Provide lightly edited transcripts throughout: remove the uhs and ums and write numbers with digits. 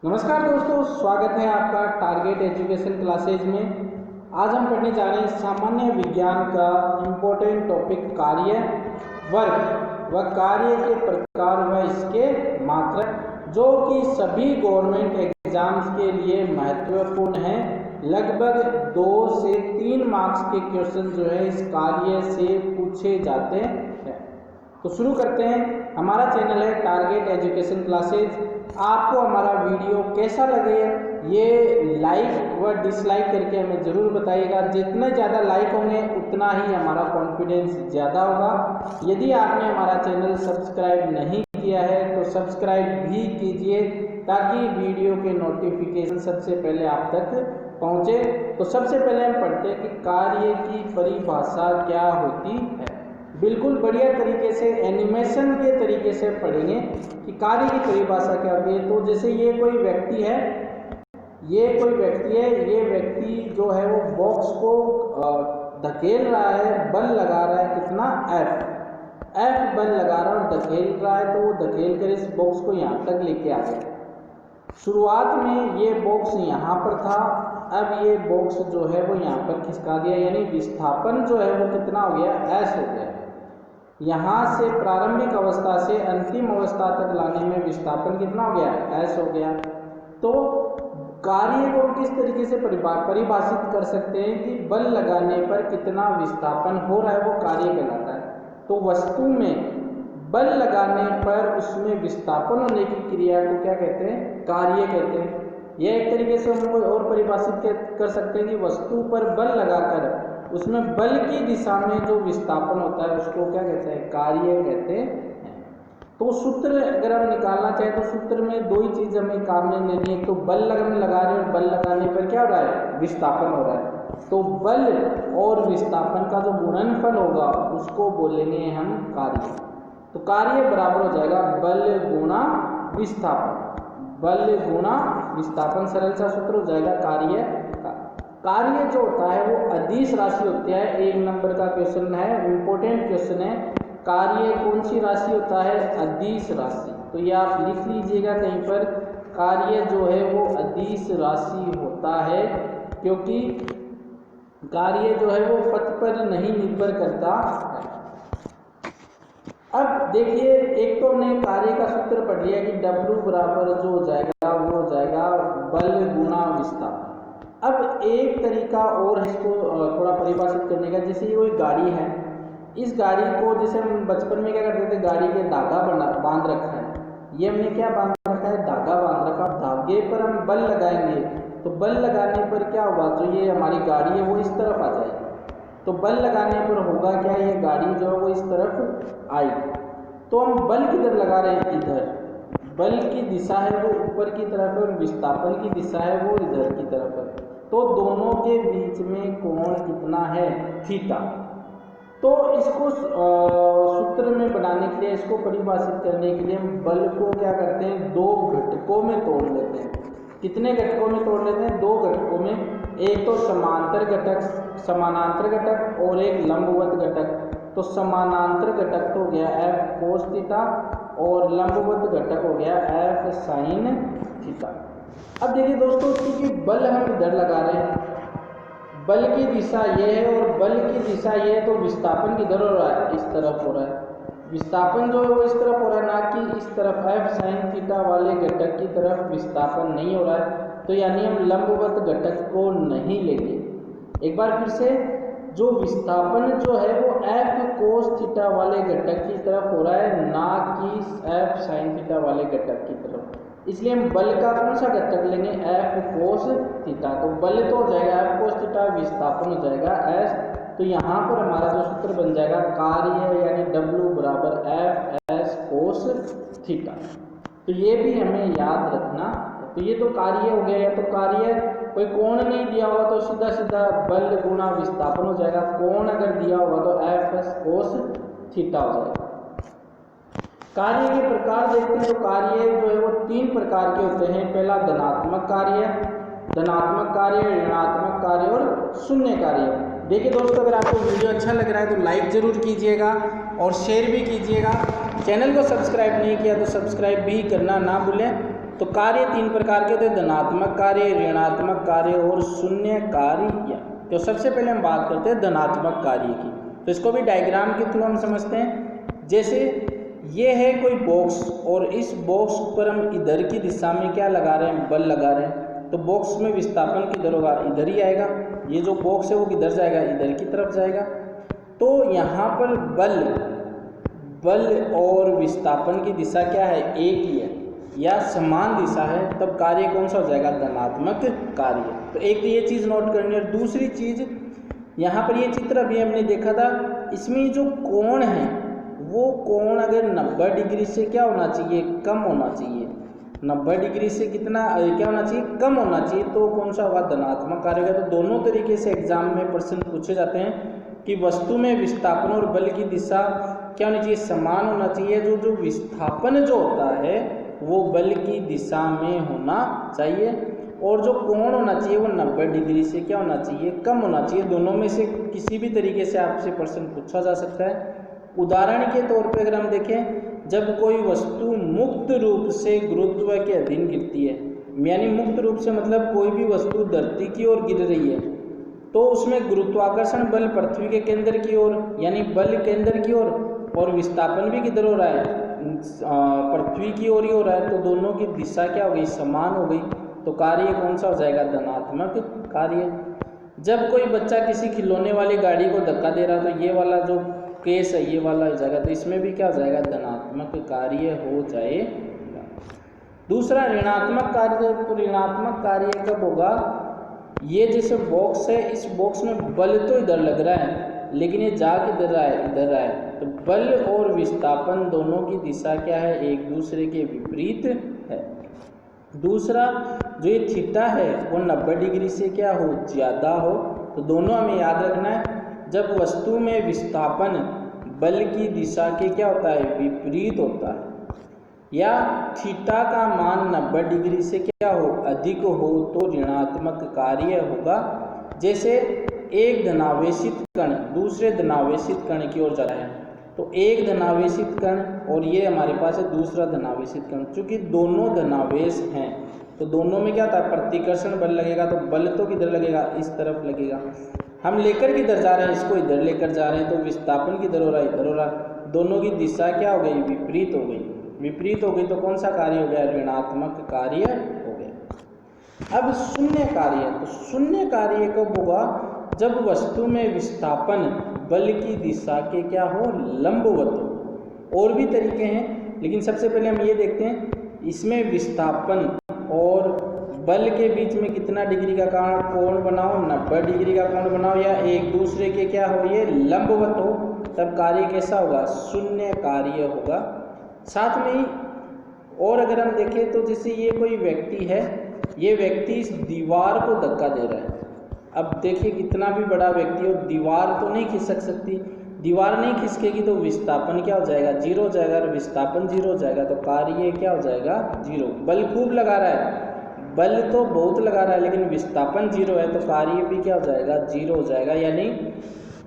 नमस्कार दोस्तों, स्वागत है आपका टारगेट एजुकेशन क्लासेज में। आज हम पढ़ने जा रहे हैं सामान्य विज्ञान का इम्पोर्टेंट टॉपिक कार्य वर्ग व कार्य के प्रकार व इसके मात्रक, जो कि सभी गवर्नमेंट एग्जाम्स के लिए महत्वपूर्ण है। लगभग 2 से 3 मार्क्स के क्वेश्चन जो है इस कार्य से पूछे जाते हैं। तो शुरू करते हैं। हमारा चैनल है टारगेट एजुकेशन क्लासेज। आपको हमारा वीडियो कैसा लगे ये लाइक व डिसलाइक करके हमें ज़रूर बताइएगा। जितने ज़्यादा लाइक होंगे उतना ही हमारा कॉन्फिडेंस ज़्यादा होगा। यदि आपने हमारा चैनल सब्सक्राइब नहीं किया है तो सब्सक्राइब भी कीजिए, ताकि वीडियो के नोटिफिकेशन सबसे पहले आप तक पहुँचे। तो सबसे पहले हम पढ़ते हैं कि कार्य की परिभाषा क्या होती है। बिल्कुल बढ़िया तरीके से एनिमेशन के तरीके से पढ़ेंगे कि कार्य की परिभाषा क्या होती है। तो जैसे ये कोई व्यक्ति है, ये व्यक्ति जो है वो बॉक्स को धकेल रहा है, बल लगा रहा है कितना, एफ बल लगा रहा है और धकेल रहा है। तो वो धकेल कर इस बॉक्स को यहाँ तक लेके आ गया। शुरुआत में ये बॉक्स यहाँ पर था, अब ये बॉक्स जो है वो यहाँ पर खिसका दिया, यानी विस्थापन जो है वो कितना हो गया, एस हो गया। यहाँ से प्रारंभिक अवस्था से अंतिम अवस्था तक लाने में विस्थापन कितना हो गया, एस हो गया। तो कार्य को किस तरीके से परिभाषित कर सकते हैं कि बल लगाने पर कितना विस्थापन हो रहा है वो कार्य कहलाता है। तो वस्तु में बल लगाने पर उसमें विस्थापन होने की क्रिया को क्या कहते हैं, कार्य कहते हैं। यह एक तरीके से हम और परिभाषित कर सकते हैं कि वस्तु पर बल लगाकर उसमें बल की दिशा में जो विस्थापन होता है उसको क्या कहते हैं, कार्य कहते हैं। तो सूत्र अगर हम निकालना चाहें तो सूत्र में 2 ही चीज़ हमें काम में लेनी है। तो बल लगा रहे हैं और बल लगाने पर क्या हो रहा है, विस्थापन हो रहा है। तो बल और विस्थापन का जो गुणनफल होगा उसको बोलेंगे हम कार्य। तो कार्य बराबर हो जाएगा बल गुणा विस्थापन। बल गुणा विस्थापन सरल सा सूत्र हो जाएगा कार्य का। कार्य जो होता है वो अदिश राशि होती है। 1 नंबर का क्वेश्चन है, इंपॉर्टेंट क्वेश्चन है। कार्य कौन सी राशि होता है, अदिश राशि। तो ये आप लिख लीजिएगा कहीं पर, कार्य जो है वो अदिश राशि होता है, क्योंकि कार्य जो है वो पथ पर नहीं निर्भर करता है। अब देखिए, एक तो हमने कार्य का सूत्र पढ़ लिया कि W बराबर जो हो जाएगा वो हो जाएगा बल गुणा विस्थापन। अब एक तरीका और है इसको थोड़ा परिभाषित करने का। जैसे ये कोई गाड़ी है, इस गाड़ी को जैसे हम बचपन में क्या करते थे, गाड़ी के धागा बांध रखा है। ये हमने क्या बांध रखा है, धागा बांध रखा। धागे पर हम बल लगाएंगे तो बल लगाने पर क्या होगा, तो ये हमारी गाड़ी है वो इस तरफ आ जाएगी। तो बल लगाने पर होगा क्या, ये गाड़ी जो है वो इस तरफ आएगी। तो हम बल किधर लगा रहे हैं, इधर। बल की दिशा है वो ऊपर की तरफ है और विस्थापन की दिशा है वो इधर की तरफ है। तो दोनों के बीच में कोण कितना है, थीटा। तो इसको सूत्र में बनाने के लिए, इसको परिभाषित करने के लिए हम बल को क्या करते हैं, 2 घटकों में तोड़ लेते हैं। कितने घटकों में तोड़ लेते हैं, 2 घटकों में। एक तो समानांतर घटक और एक लंबवत घटक। तो समानांतर घटक तो हो गया F कोस थीटा और लंबवत घटक हो गया F साइन थीटा। अब देखिए दोस्तों, क्योंकि बल हम इधर लगा रहे हैं, बल की दिशा ये है और बल की दिशा ये है, तो विस्थापन किधर हो रहा है, इस तरफ हो रहा है। विस्थापन जो है वो इस तरफ हो रहा है, ना कि इस तरफ। F साइन थीटा वाले घटक की तरफ विस्थापन नहीं हो रहा है, तो यानी हम लंबवत घटक को नहीं लेंगे। एक बार फिर से, जो विस्थापन जो है वो F कोस थीटा वाले घटक की तरफ हो रहा है, ना कि F साइन थीटा वाले घटक की तरफ। इसलिए हम बल का कौन सा घटक लेंगे, F कोस थीटा। तो बल तो हो जाएगा F कोस थीटा, विस्थापन हो जाएगा S। तो यहाँ पर हमारा जो सूत्र बन जाएगा कार्य, यानी W बराबर F S कोस थीटा। तो ये भी हमें याद रखना। तो ये तो कार्य हो गया। या तो कार्य कोई कोण नहीं दिया होगा तो सीधा सीधा बल गुणा विस्थापन हो जाएगा। कोण अगर दिया होगा तो F S कोस थीटा हो जाएगा। कार्य के प्रकार देखते हैं। तो कार्य जो है वो 3 प्रकार के होते हैं। पहला धनात्मक कार्य, ऋणात्मक कार्य और शून्य कार्य। देखिए दोस्तों, अगर आपको वीडियो अच्छा लग रहा है तो लाइक ज़रूर कीजिएगा और शेयर भी कीजिएगा। चैनल को सब्सक्राइब नहीं किया तो सब्सक्राइब भी करना ना भूलें। तो कार्य तीन प्रकार के होते हैं, धनात्मक कार्य, ऋणात्मक कार्य और शून्य कार्य। तो सबसे पहले हम बात करते हैं धनात्मक कार्य की। तो इसको भी डायग्राम के थ्रू हम समझते हैं। जैसे ये है कोई बॉक्स और इस बॉक्स पर हम इधर की दिशा में क्या लगा रहे हैं, बल लगा रहे हैं। तो बॉक्स में विस्थापन किधर होगा, इधर ही आएगा। ये जो बॉक्स है वो किधर जाएगा, इधर की तरफ जाएगा। तो यहाँ पर बल और विस्थापन की दिशा क्या है, एक ही है या समान दिशा है, तब कार्य कौन सा हो जाएगा, धनात्मक कार्य। तो एक तो ये चीज़ नोट करनी है। दूसरी चीज़, यहाँ पर ये चित्र अभी हमने देखा था, इसमें जो कोण है वो कोण अगर 90 डिग्री से क्या होना चाहिए, कम होना चाहिए। 90 डिग्री से कितना क्या होना चाहिए, कम होना चाहिए। तो कौन सा होगा, धनात्मक कार्य का। तो दोनों तरीके से एग्जाम में प्रश्न पूछे जाते हैं कि वस्तु में विस्थापन और बल की दिशा क्या होनी चाहिए, समान होना चाहिए। जो विस्थापन जो होता है वो बल की दिशा में होना चाहिए और जो कोण होना चाहिए वो 90 डिग्री से क्या होना चाहिए, कम होना चाहिए। दोनों में से किसी भी तरीके से आपसे प्रश्न पूछा जा सकता है। उदाहरण के तौर पे अगर हम देखें, जब कोई वस्तु मुक्त रूप से गुरुत्व के अधीन गिरती है, यानी मुक्त रूप से मतलब कोई भी वस्तु धरती की ओर गिर रही है, तो उसमें गुरुत्वाकर्षण बल पृथ्वी के केंद्र की ओर, यानी बल केंद्र की ओर और विस्थापन भी किधर हो रहा है, पृथ्वी की ओर ही हो रहा है। तो दोनों की दिशा क्या हो गई, समान हो गई। तो कार्य कौन सा हो जाएगा, धनात्मक कार्य। जब कोई बच्चा किसी खिलौने वाली गाड़ी को धक्का दे रहा है, तो ये वाला जो केस है ये वाला हो जाएगा। तो इसमें भी क्या हो जाएगा, धनात्मक कार्य हो जाएगा। दूसरा ऋणात्मक कार्य। तो ऋणात्मक कार्य कब होगा, ये जैसे बॉक्स है, इस बॉक्स में बल तो इधर लग रहा है लेकिन ये जा किधर रहा है, इधर रहा है। तो बल और विस्थापन दोनों की दिशा क्या है, एक दूसरे के विपरीत है। दूसरा, जो ये थीटा है वो 90 डिग्री से क्या हो, ज़्यादा हो। तो दोनों हमें याद रखना है। जब वस्तु में विस्थापन बल की दिशा के क्या होता है, विपरीत होता है, या थीटा का मान 90 डिग्री से क्या हो, अधिक हो, तो ऋणात्मक कार्य होगा। जैसे एक धनावेशित कण दूसरे धनावेशित कण की ओर जा रहा है, तो एक धनावेशित कण और ये हमारे पास है दूसरा धनावेशित कण। चूंकि दोनों धनावेश हैं तो दोनों में क्या था, प्रतिकर्षण बल लगेगा। तो बल तो किधर लगेगा, इस तरफ लगेगा। हम लेकर किधर जा रहे हैं, इसको इधर लेकर जा रहे हैं, तो विस्थापन किधर हो रहा है, इधर हो रहा है। दोनों की दिशा क्या हो गई, विपरीत हो गई। विपरीत हो गई तो कौन सा कार्य हो गया, ऋणात्मक कार्य हो गया। अब शून्य कार्य। तो शून्य कार्य कब होगा, जब वस्तु में विस्थापन बल की दिशा के क्या हो, लंबवत हो। और भी तरीके हैं लेकिन सबसे पहले हम ये देखते हैं, इसमें विस्थापन और बल के बीच में कितना डिग्री का कोण बनाओ, 90 डिग्री का कोण बनाओ, या एक दूसरे के क्या हो, ये लंबवत हो, तब कार्य कैसा होगा, शून्य कार्य होगा। साथ में ही और अगर हम देखें तो जैसे ये कोई व्यक्ति है, ये व्यक्ति इस दीवार को धक्का दे रहा है। अब देखिए कितना भी बड़ा व्यक्ति हो, दीवार तो नहीं खिसक सकती। दीवार नहीं खिसकेगी तो विस्थापन क्या हो जाएगा, जीरो हो जाएगा। और विस्थापन जीरो हो जाएगा तो कार्य क्या हो जाएगा, जीरो। बल खूब लगा रहा है, बल तो बहुत लगा रहा है लेकिन विस्थापन जीरो है, तो कार्य भी क्या हो जाएगा, जीरो हो जाएगा। यानी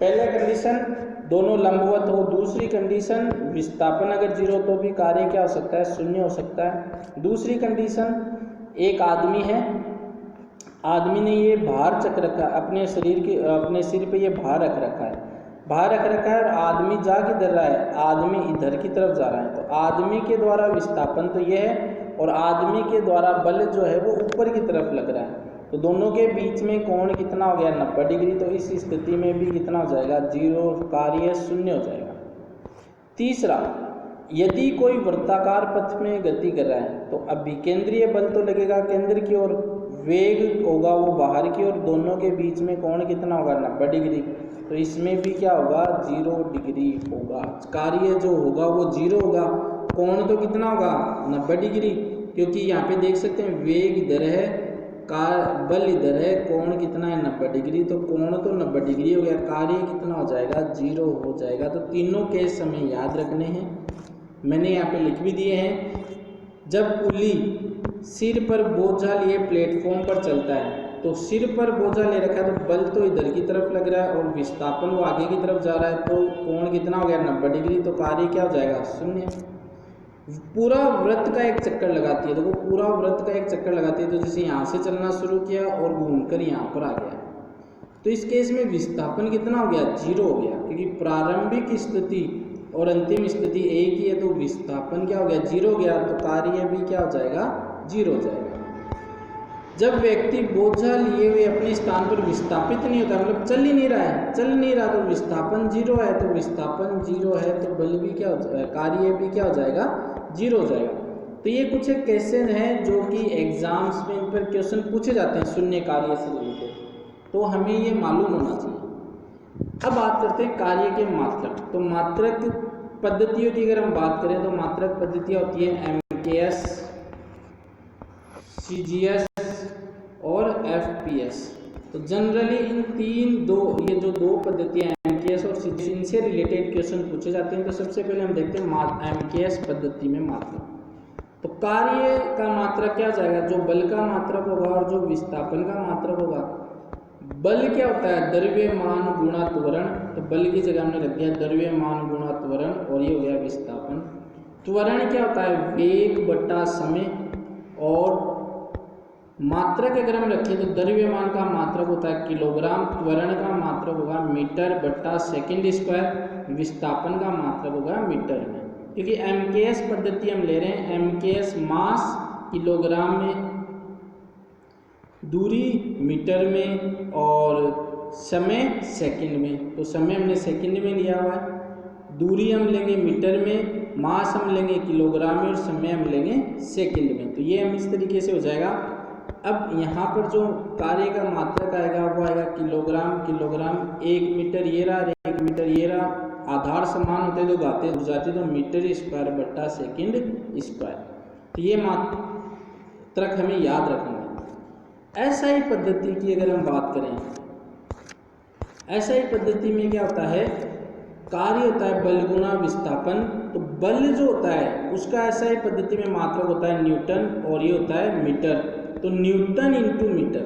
पहले कंडीशन दोनों लंबवत हो, दूसरी कंडीशन विस्थापन अगर जीरो तो भी कार्य क्या हो सकता है, शून्य हो सकता है। दूसरी कंडीशन, एक आदमी है, आदमी ने ये भार चक रखा है अपने शरीर के, अपने सिर पे ये भार रख रखा है, भार रख रखा है और आदमी जा किधर रहा है, आदमी इधर की तरफ जा रहा है। तो आदमी के द्वारा विस्थापन तो ये है और आदमी के द्वारा बल जो है वो ऊपर की तरफ लग रहा है। तो दोनों के बीच में कोण कितना हो गया, 90 डिग्री। तो इस स्थिति में भी कितना हो जाएगा, जीरो, कार्य शून्य हो जाएगा। तीसरा, यदि कोई वृत्ताकार पथ में गति कर रहा है तो अभिकेंद्रीय बल तो लगेगा केंद्र की ओर, वेग होगा वो बाहर की ओर, दोनों के बीच में कोण कितना होगा, 90 डिग्री। तो इसमें भी क्या होगा, 0 डिग्री होगा। कार्य जो होगा वो 0 होगा, कोण तो कितना होगा, 90 डिग्री, क्योंकि यहाँ पे देख सकते हैं वेग इधर है, बल इधर है, कोण कितना है, 90 डिग्री। तो कोण तो 90 डिग्री हो गया, कार्य कितना हो जाएगा, 0 हो जाएगा। तो तीनों केस हमें याद रखने हैं, मैंने यहाँ पे लिख भी दिए हैं। जब कुल्ली सिर पर बोझा लिए प्लेटफॉर्म पर चलता है, तो सिर पर बोझा ले रखा है तो बल तो इधर की तरफ लग रहा है और विस्थापन वो आगे की तरफ जा रहा है, तो कोण कितना हो गया, 90 डिग्री। तो कार्य क्या हो जाएगा, शून्य। पूरा वृत्त का एक चक्कर लगाती है। देखो पूरा वृत्त का एक चक्कर लगाती है, तो जैसे यहाँ से चलना शुरू किया और घूमकर यहाँ पर आ गया, तो इस केस में विस्थापन कितना हो गया, 0 हो गया, क्योंकि प्रारंभिक स्थिति और अंतिम स्थिति एक ही है, तो विस्थापन क्या हो गया, 0 हो गया, तो कार्य भी क्या हो जाएगा, 0 हो जाएगा। जब व्यक्ति बोझा लिए हुए अपने स्थान पर विस्थापित नहीं होता, मतलब चल ही नहीं रहा है, तो विस्थापन 0 है, तो विस्थापन 0 है तो बल भी क्या हो जाएगा, कार्य भी क्या हो जाएगा, 0 हो जाएगा। तो ये कुछ एक क्वेश्चन है जो कि एग्जाम्स में इन पर क्वेश्चन पूछे जाते हैं शून्य कार्य से रिलेटेड, तो हमें ये मालूम होना चाहिए। अब बात करते हैं कार्य के मात्रक। तो मात्रक पद्धतियों की अगर हम बात करें तो मात्रक पद्धतियाँ होती है MKS, CGS और FPS। तो जनरली इन ये जो दो पद्धतियाँ MKS और CGS, इनसे रिलेटेड क्वेश्चन पूछे जाते हैं। तो सबसे पहले हम देखते हैं MKS पद्धति में मात्रक। तो कार्य का मात्रक क्या जाएगा, जो बल का मात्रक होगा और जो विस्थापन का मात्रक होगा। बल क्या होता है, द्रव्यमान गुणा त्वरण, तो बल की जगह हमने रख दिया द्रव्यमान गुणा त्वरण, और ये हो गया विस्थापन। त्वरण क्या होता है, वेग बटा समय, और मात्रक अगर हम रखें तो द्रव्यमान का मात्रक होता है किलोग्राम, त्वरण का मात्रक होगा मीटर बटा सेकंड स्क्वायर, विस्थापन का मात्रक होगा मीटर में। क्योंकि MKS पद्धति हम ले रहे हैं, MKS मास किलोग्राम में, दूरी मीटर में, और समय सेकंड में। तो समय हमने सेकंड में लिया हुआ है, दूरी हम लेंगे मीटर में, मास हम लेंगे किलोग्राम में, और समय हम लेंगे सेकंड में। तो ये हम इस तरीके से हो जाएगा। अब यहाँ पर जो कार्य का मात्रक आएगा वो आएगा किलोग्राम, किलोग्राम, 1 मीटर ये रहा, 1 मीटर ये रहा, आधार समान होते तो गाते जुड़ जाते, तो मीटर स्क्वायर बटा सेकंड स्क्वायर। तो ये मात्रक हमें याद रखना है। SI पद्धति की अगर हम बात करें, SI पद्धति में क्या होता है, कार्य होता है बल गुना विस्थापन। तो बल जो होता है उसका SI पद्धति में मात्रक होता है न्यूटन, और ये होता है मीटर, तो न्यूटन इंटू मीटर।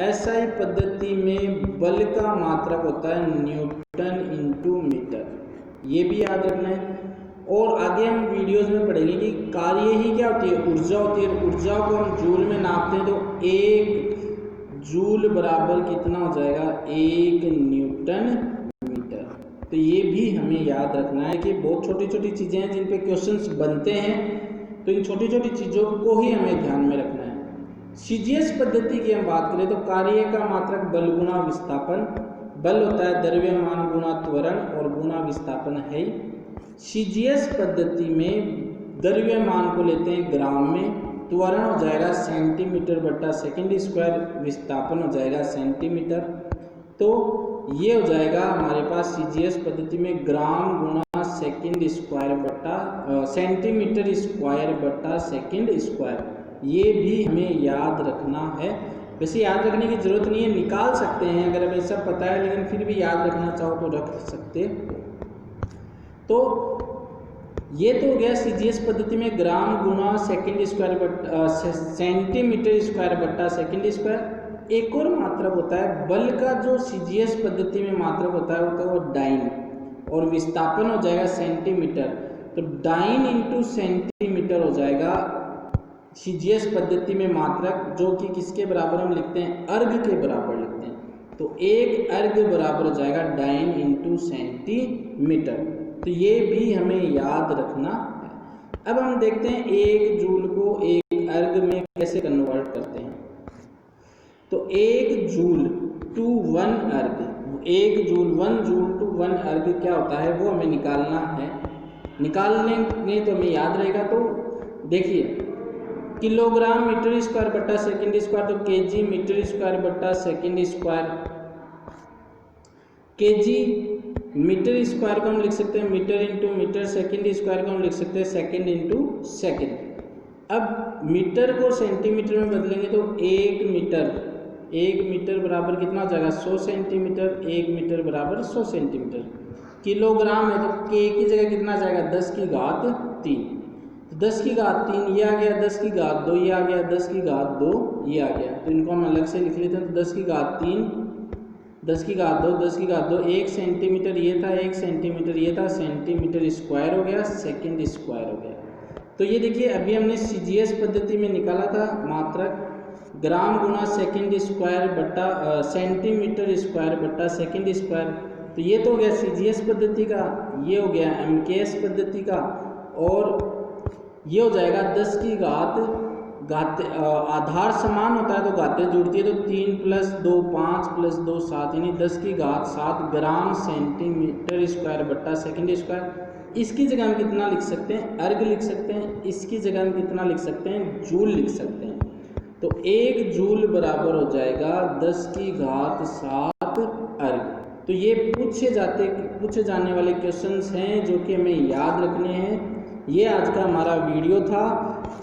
SI पद्धति में बल का मात्रक होता है न्यूटन इंटू मीटर, ये भी याद रखना है। और आगे हम वीडियोस में पढ़ेंगे कि कार्य ही क्या होती है, ऊर्जा होती है। ऊर्जा को हम जूल में नापते हैं, तो 1 जूल बराबर कितना हो जाएगा, 1 न्यूटन मीटर। तो ये भी हमें याद रखना है कि बहुत छोटी छोटी चीज़ें हैं जिन पे क्वेश्चंस बनते हैं, तो इन छोटी छोटी चीज़ों को ही हमें ध्यान में रखना है। CGS पद्धति की हम बात करें तो कार्य का मात्रक बल गुना विस्थापन, बल होता है द्रव्यमान गुणा त्वरण और गुणा विस्थापन है ही। CGS पद्धति में द्रव्यमान को लेते हैं ग्राम में, त्वरण हो जाएगा सेंटीमीटर बटा सेकंड स्क्वायर, विस्थापन हो जाएगा सेंटीमीटर। तो ये हो जाएगा हमारे पास CGS पद्धति में ग्राम गुणा सेकंड स्क्वायर बटा सेंटीमीटर स्क्वायर बटा सेकंड स्क्वायर। ये भी हमें याद रखना है। वैसे याद रखने की जरूरत नहीं है, निकाल सकते हैं अगर हमें सब पता है, लेकिन फिर भी याद रखना चाहो तो रख सकते हो। तो ये तो हो गया CGS पद्धति में ग्राम गुना सेकंड स्क्वायर बटा सेंटीमीटर स्क्वायर बटा सेकंड स्क्वायर। एक और मात्रक होता है बल का, जो CGS पद्धति में मात्रक होता है वो डाइन, और विस्थापन हो जाएगा सेंटीमीटर, तो डाइन इंटू सेंटीमीटर हो जाएगा CGS पद्धति में मात्रक, जो कि किसके बराबर हम लिखते हैं, अर्ग के बराबर लिखते हैं। तो 1 अर्ग बराबर हो जाएगा डाइन इंटू सेंटीमीटर। तो ये भी हमें याद रखना है। अब हम देखते हैं 1 जूल को 1 अर्ग में कैसे कन्वर्ट करते हैं। तो 1 जूल टू 1 अर्ग, 1 जूल 1 जूल टू 1 अर्ग क्या होता है वो हमें निकालना है। निकालने में तो हमें याद रहेगा। तो देखिए किलोग्राम मीटर स्क्वायर बटा सेकंड स्क्वायर, तो केजी मीटर स्क्वायर बटा second square. KG metre square को हम लिख सकते हैं metre into metre, second square को हम लिख सकते हैं सेकंड इंटू सेकंड। अब मीटर को सेंटीमीटर में बदलेंगे तो 1 मीटर बराबर कितना हो जाएगा, 100 सेंटीमीटर, 1 मीटर बराबर 100 सेंटीमीटर। किलोग्राम है तो के की जगह कितना जाएगा, 10 की घात 3, 10 की घात 3 ये आ गया, 10 की घात 2 ये आ गया, 10 की घात 2 ये आ गया। तो इनको हम अलग से लिख लेते हैं। तो 10 की घात 3, 10 की घात 2, 10 की घात 2, 1 सेंटीमीटर ये था, 1 सेंटीमीटर ये था, सेंटीमीटर स्क्वायर हो गया, सेकंड स्क्वायर हो गया। तो ये देखिए अभी हमने CGS पद्धति में निकाला था मात्रक ग्राम गुना सेकंड स्क्वायर बट्टा सेंटीमीटर स्क्वायर बट्टा सेकंड स्क्वायर। तो ये तो हो गया CGS पद्धति का, ये हो गया MKS पद्धति का, और ये हो जाएगा 10 की घात आधार समान होता है तो घातें जुड़ती है, तो 3 + 2 5 + 2 7 यानी 10 की घात 7 ग्राम सेंटीमीटर स्क्वायर बट्टा सेकंड स्क्वायर। इसकी जगह हम कितना लिख सकते हैं, अर्ग लिख सकते हैं। इसकी जगह हम कितना लिख सकते हैं, जूल लिख सकते हैं। तो 1 जूल बराबर हो जाएगा 10 की घात 7 अर्ग। तो ये पूछे जाने वाले क्वेश्चंस हैं जो कि हमें याद रखने हैं। ये आज का हमारा वीडियो था।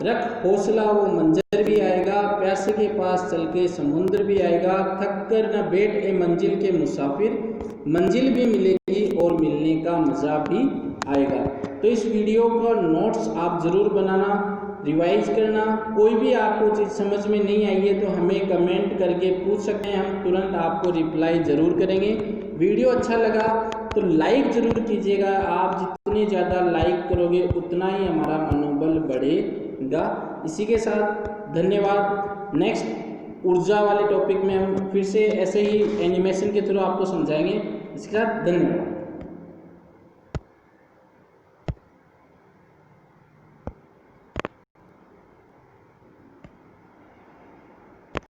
रख हौसला वो मंजर भी आएगा, प्यासे के पास चल के समुद्र भी आएगा, थक कर न बैठ ए मंजिल के मुसाफिर, मंजिल भी मिलेगी और मिलने का मज़ा भी आएगा। तो इस वीडियो का नोट्स आप ज़रूर बनाना, रिवाइज करना। कोई भी आपको चीज़ समझ में नहीं आई है तो हमें कमेंट करके पूछ सकते हैं, हम तुरंत आपको रिप्लाई ज़रूर करेंगे। वीडियो अच्छा लगा तो लाइक ज़रूर कीजिएगा। आप जितने ज़्यादा लाइक करोगे उतना ही हमारा मनोबल बढ़ेगा। इसी के साथ धन्यवाद। नेक्स्ट ऊर्जा वाले टॉपिक में हम फिर से ऐसे ही एनिमेशन के थ्रू आपको समझाएंगे। इसके साथ धन्यवाद।